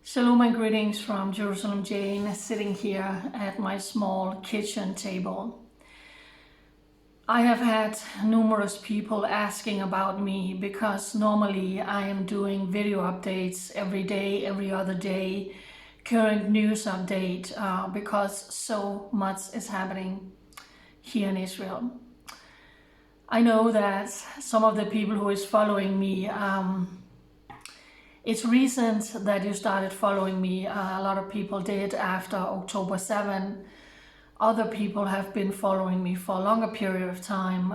Shalom and greetings from Jerusalem, Jane, sitting here at my small kitchen table. I have had numerous people asking about me because normally I am doing video updates every day, every other day, current news update, because so much is happening here in Israel. I know that some of the people who is following me, it's recent that you started following me. A lot of people did after October 7. Other people have been following me for a longer period of time,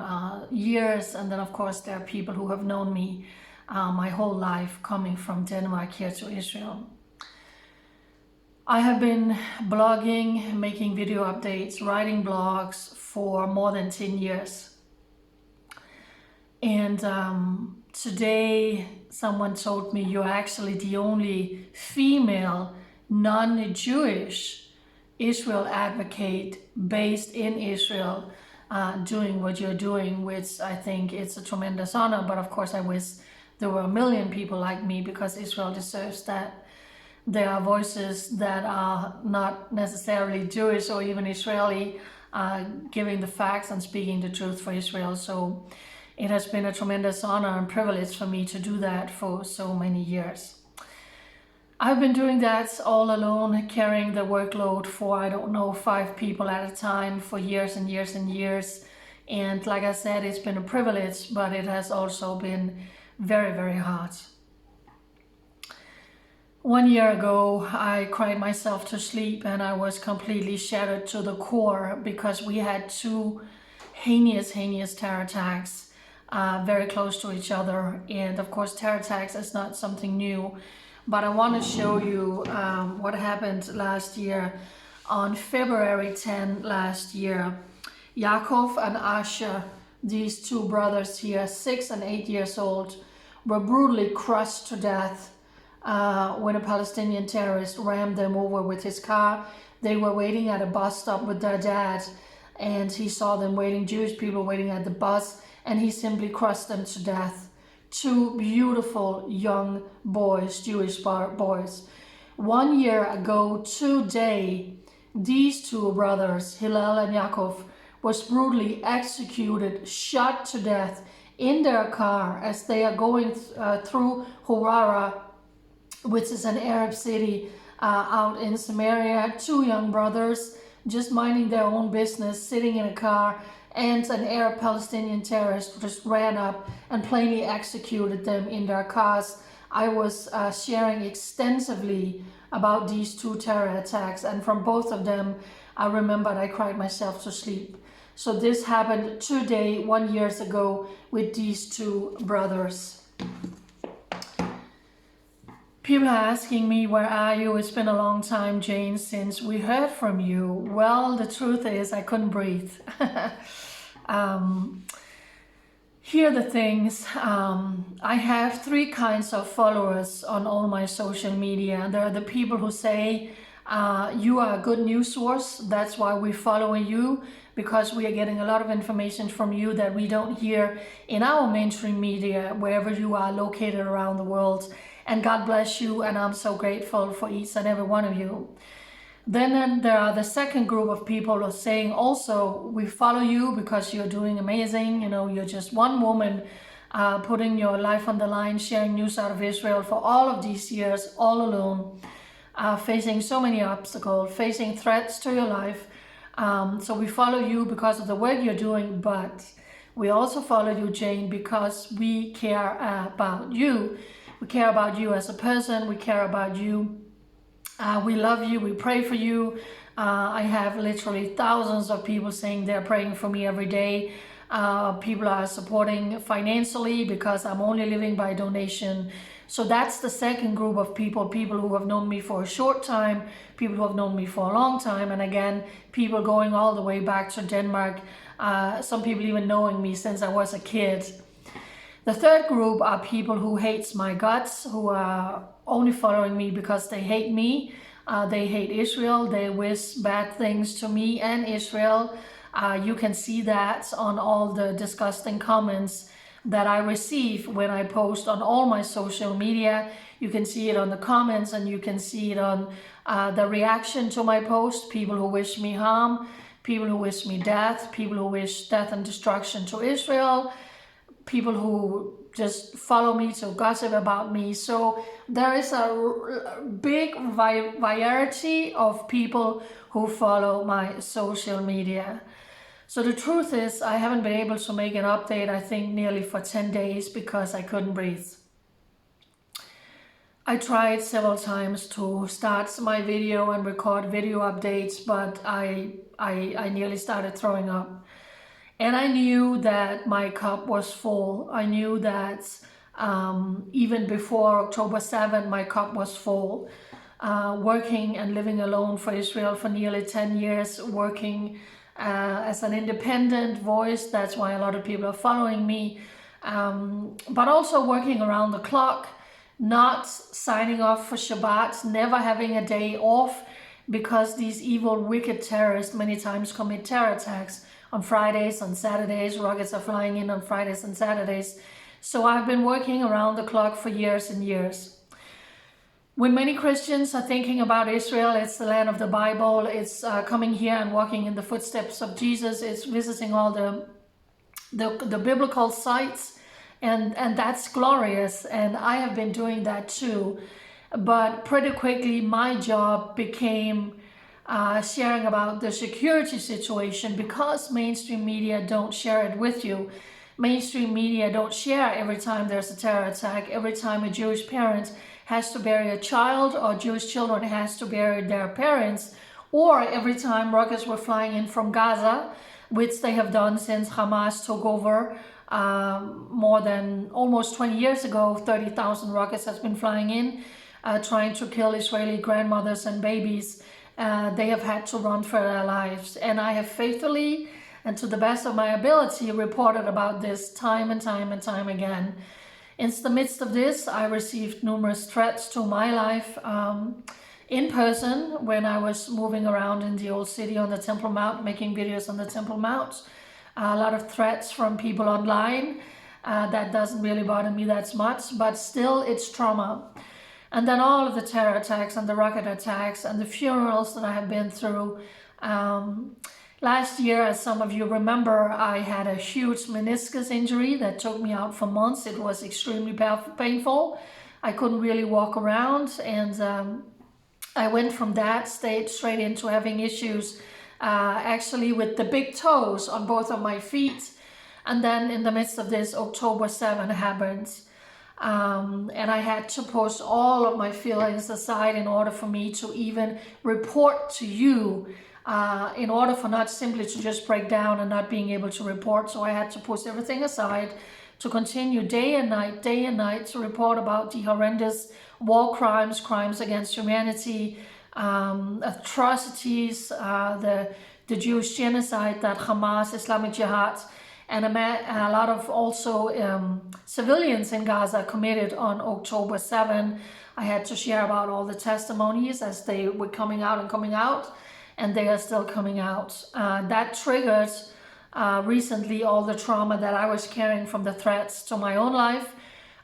years. And then of course there are people who have known me my whole life, coming from Denmark here to Israel. I have been blogging, making video updates, writing blogs for more than 10 years. And today someone told me you're actually the only female non-Jewish Israel advocate based in Israel doing what you're doing, which I think it's a tremendous honor. But of course I wish there were a million people like me, because Israel deserves that. There are voices that are not necessarily Jewish or even Israeli, giving the facts and speaking the truth for Israel. So it has been a tremendous honor and privilege for me to do that for so many years. I've been doing that all alone, carrying the workload for, I don't know, 5 people at a time for years and years and years. And like I said, it's been a privilege, but it has also been very, very hard. 1 year ago, I cried myself to sleep and I was completely shattered to the core because we had 2 heinous terror attacks very close to each other. And of course terror attacks is not something new, but I want to show you what happened last year. On February 10 last year, Yaakov and Asher, these 2 brothers here, 6 and 8 years old, were brutally crushed to death when a Palestinian terrorist rammed them over with his car. They were waiting at a bus stop with their dad, and he saw them waiting, Jewish people waiting at the bus, and he simply crushed them to death. 2 beautiful young boys, Jewish boys. 1 year ago today, these 2 brothers, Hillel and Yaakov, was brutally executed, shot to death in their car as they are going through Hurara, which is an Arab city out in Samaria. 2 young brothers just minding their own business, sitting in a car, and an Arab Palestinian terrorist just ran up and plainly executed them in their cars. I was sharing extensively about these 2 terror attacks, and from both of them I remembered I cried myself to sleep. So this happened today, 1 year ago, with these 2 brothers. People are asking me, where are you? It's been a long time, Jane, since we heard from you. Well, the truth is I couldn't breathe. Here are the things. I have 3 kinds of followers on all my social media. There are the people who say, you are a good news source, that's why we're following you, because we are getting a lot of information from you that we don't hear in our mainstream media, wherever you are located around the world. And God bless you, and I'm so grateful for each and every one of you. Then there are the second group of people who are saying also, we follow you because you're doing amazing. You know, you're just one woman putting your life on the line, sharing news out of Israel for all of these years, all alone, facing so many obstacles, facing threats to your life. So we follow you because of the work you're doing, but we also follow you, Jane, because we care about you. We care about you as a person. We care about you. We love you. We pray for you. I have literally thousands of people saying they're praying for me every day. People are supporting financially because I'm only living by donation. So that's the second group of people who have known me for a short time, people who have known me for a long time, and again, people going all the way back to Denmark, some people even knowing me since I was a kid. The third group are people who hates my guts, who are only following me because they hate me. They hate Israel. They wish bad things to me and Israel. You can see that on all the disgusting comments that I receive when I post on all my social media. You can see it on the comments, and you can see it on the reaction to my post. People who wish me harm, people who wish me death, people who wish death and destruction to Israel, people who just follow me to gossip about me. So there is a big variety of people who follow my social media. So the truth is, I haven't been able to make an update, I think nearly for 10 days, because I couldn't breathe. I tried several times to start my video and record video updates, but I nearly started throwing up. And I knew that my cup was full. I knew that even before October 7, my cup was full. Working and living alone for Israel for nearly 10 years, working as an independent voice. That's why a lot of people are following me. But also working around the clock, not signing off for Shabbat, never having a day off, because these evil, wicked terrorists many times commit terror attacks on Fridays, on Saturdays. Rockets are flying in on Fridays and Saturdays. So I've been working around the clock for years and years. When many Christians are thinking about Israel, it's the land of the Bible. It's coming here and walking in the footsteps of Jesus. It's visiting all the biblical sites. And that's glorious, and I have been doing that too. But pretty quickly, my job became sharing about the security situation, because mainstream media don't share it with you. Mainstream media don't share every time there's a terror attack, every time a Jewish parent has to bury a child, or Jewish children has to bury their parents, or every time rockets were flying in from Gaza, which they have done since Hamas took over. More than almost 20 years ago, 30,000 rockets has been flying in, trying to kill Israeli grandmothers and babies. They have had to run for their lives. And I have faithfully and to the best of my ability reported about this time and time and time again. In the midst of this, I received numerous threats to my life in person when I was moving around in the old city on the Temple Mount, making videos on the Temple Mount. A lot of threats from people online. That doesn't really bother me that much, but still it's trauma. And then all of the terror attacks and the rocket attacks and the funerals that I have been through. Last year, as some of you remember, I had a huge meniscus injury that took me out for months. It was extremely painful. I couldn't really walk around, and I went from that state straight into having issues actually with the big toes on both of my feet. And then in the midst of this, October 7 happened. And I had to push all of my feelings aside in order for me to even report to you, in order for not simply to just break down and not being able to report. So I had to push everything aside to continue day and night to report about the horrendous war crimes, crimes against humanity, atrocities, the Jewish genocide that Hamas, Islamic Jihad, and a lot of also civilians in Gaza committed on October 7. I had to share about all the testimonies as they were coming out, and they are still coming out. That triggered recently all the trauma that I was carrying from the threats to my own life,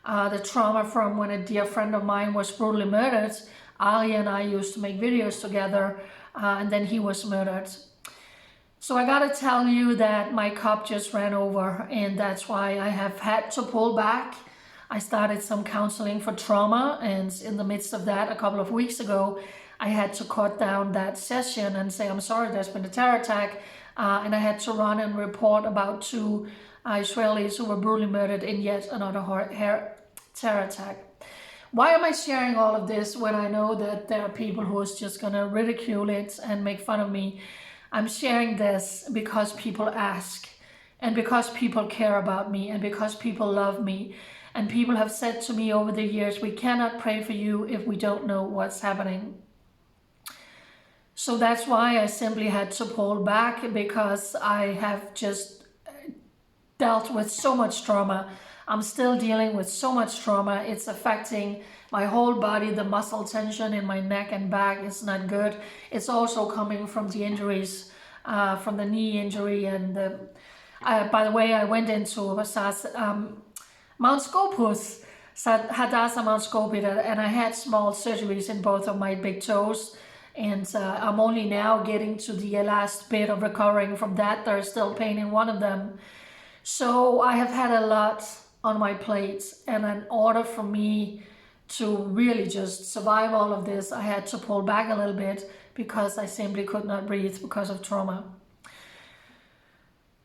the trauma from when a dear friend of mine was brutally murdered. Ali and I used to make videos together, and then he was murdered. So I gotta tell you that my cup just ran over, and that's why I have had to pull back. I started some counseling for trauma, and in the midst of that, a couple of weeks ago, I had to cut down that session and say, I'm sorry, there's been a terror attack, and I had to run and report about 2 Israelis who were brutally murdered in yet another terror attack. Why am I sharing all of this when I know that there are people who is just gonna ridicule it and make fun of me? I'm sharing this because people ask, and because people care about me, and because people love me. And people have said to me over the years, we cannot pray for you if we don't know what's happening. So that's why I simply had to pull back, because I have just dealt with so much trauma. I'm still dealing with so much trauma. It's affecting my whole body. The muscle tension in my neck and back is not good. It's also coming from the injuries, from the knee injury. And by the way, I went into Mount Scopus, Hadassah Mount Scopus, and I had small surgeries in both of my big toes. And I'm only now getting to the last bit of recovering from that. There's still pain in one of them. So I have had a lot on my plate, and in order for me to really just survive all of this, I had to pull back a little bit because I simply could not breathe because of trauma.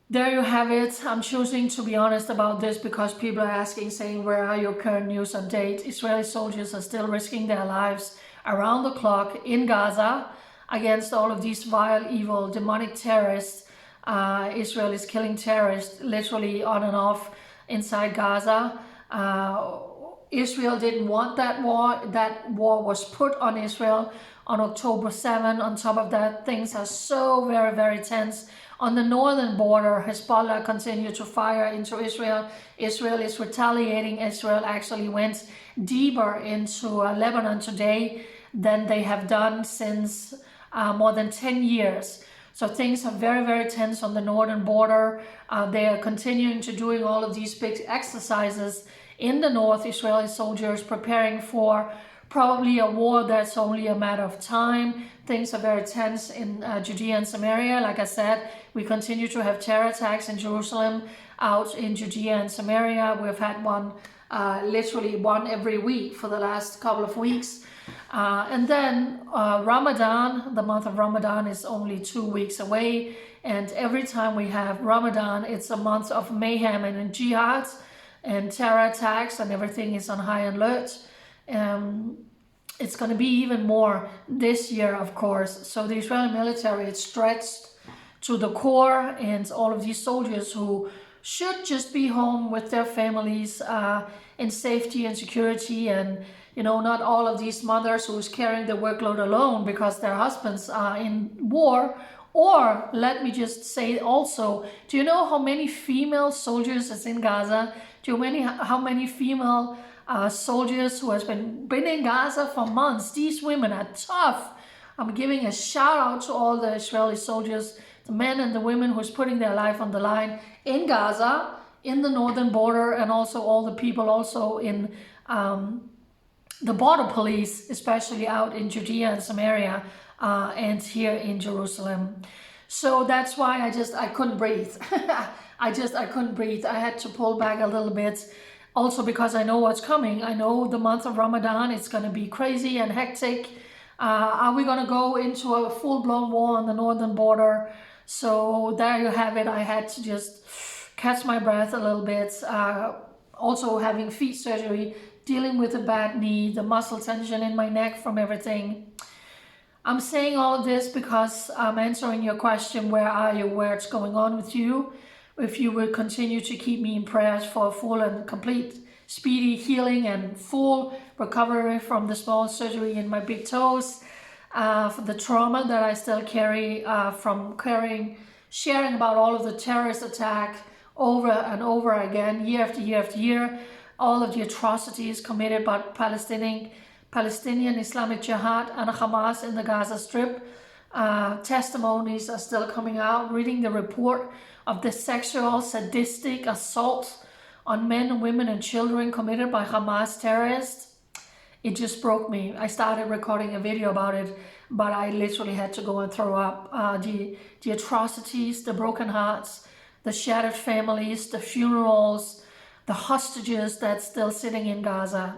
There you have it. I'm choosing to be honest about this because people are asking, saying, where are your current news update? Israeli soldiers are still risking their lives around the clock in Gaza against all of these vile, evil, demonic terrorists. Israel is killing terrorists literally on and off inside Gaza. Israel didn't want that war. That war was put on Israel on October 7. On top of that, things are so very, very tense. On the northern border, Hezbollah continued to fire into Israel. Israel is retaliating. Israel actually went deeper into Lebanon today than they have done since more than 10 years. So things are very, very tense on the northern border. They are continuing to doing all of these big exercises in the north. Israeli soldiers preparing for probably a war that's only a matter of time. Things are very tense in Judea and Samaria. Like I said, we continue to have terror attacks in Jerusalem, out in Judea and Samaria. We've had one, literally one every week for the last couple of weeks. And then Ramadan, the month of Ramadan is only 2 weeks away. And every time we have Ramadan, it's a month of mayhem and jihad and terror attacks, and everything is on high alert. It's going to be even more this year, of course. So the Israeli military is stretched to the core, and all of these soldiers who should just be home with their families in safety and security, and not all of these mothers who's carrying the workload alone because their husbands are in war. Or let me just say also, do you know how many female soldiers is in Gaza? Do you know how many female soldiers who has been in Gaza for months? These women are tough. I'm giving a shout out to all the Israeli soldiers, the men and the women who's putting their life on the line in Gaza, in the northern border, and also all the people also in the border police, especially out in Judea and Samaria and here in Jerusalem. So that's why I couldn't breathe. I couldn't breathe. I had to pull back a little bit. Also because I know what's coming. I know the month of Ramadan, it's going to be crazy and hectic. Are we going to go into a full-blown war on the northern border? So there you have it. I had to just catch my breath a little bit. Also having feet surgery, dealing with a bad knee, the muscle tension in my neck from everything. I'm saying all of this because I'm answering your question, where are you, what's going on with you? If you will continue to keep me in prayers for a full and complete speedy healing and full recovery from the small surgery in my big toes, for the trauma that I still carry from sharing about all of the terrorist attack over and over again, year after year after year, all of the atrocities committed by Palestinian Islamic Jihad and Hamas in the Gaza Strip. Testimonies are still coming out, reading the report of the sexual sadistic assault on men, women and children committed by Hamas terrorists. It just broke me. I started recording a video about it, but I literally had to go and throw up. The atrocities, the broken hearts, the shattered families, the funerals, the hostages that's still sitting in Gaza.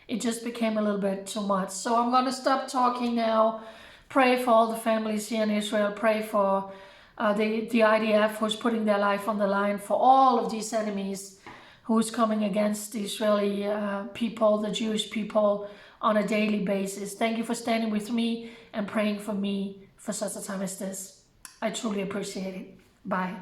It just became a little bit too much. So I'm going to stop talking now. Pray for all the families here in Israel. Pray for the IDF who's putting their life on the line, for all of these enemies who's coming against the Israeli people, the Jewish people on a daily basis. Thank you for standing with me and praying for me for such a time as this. I truly appreciate it. Bye.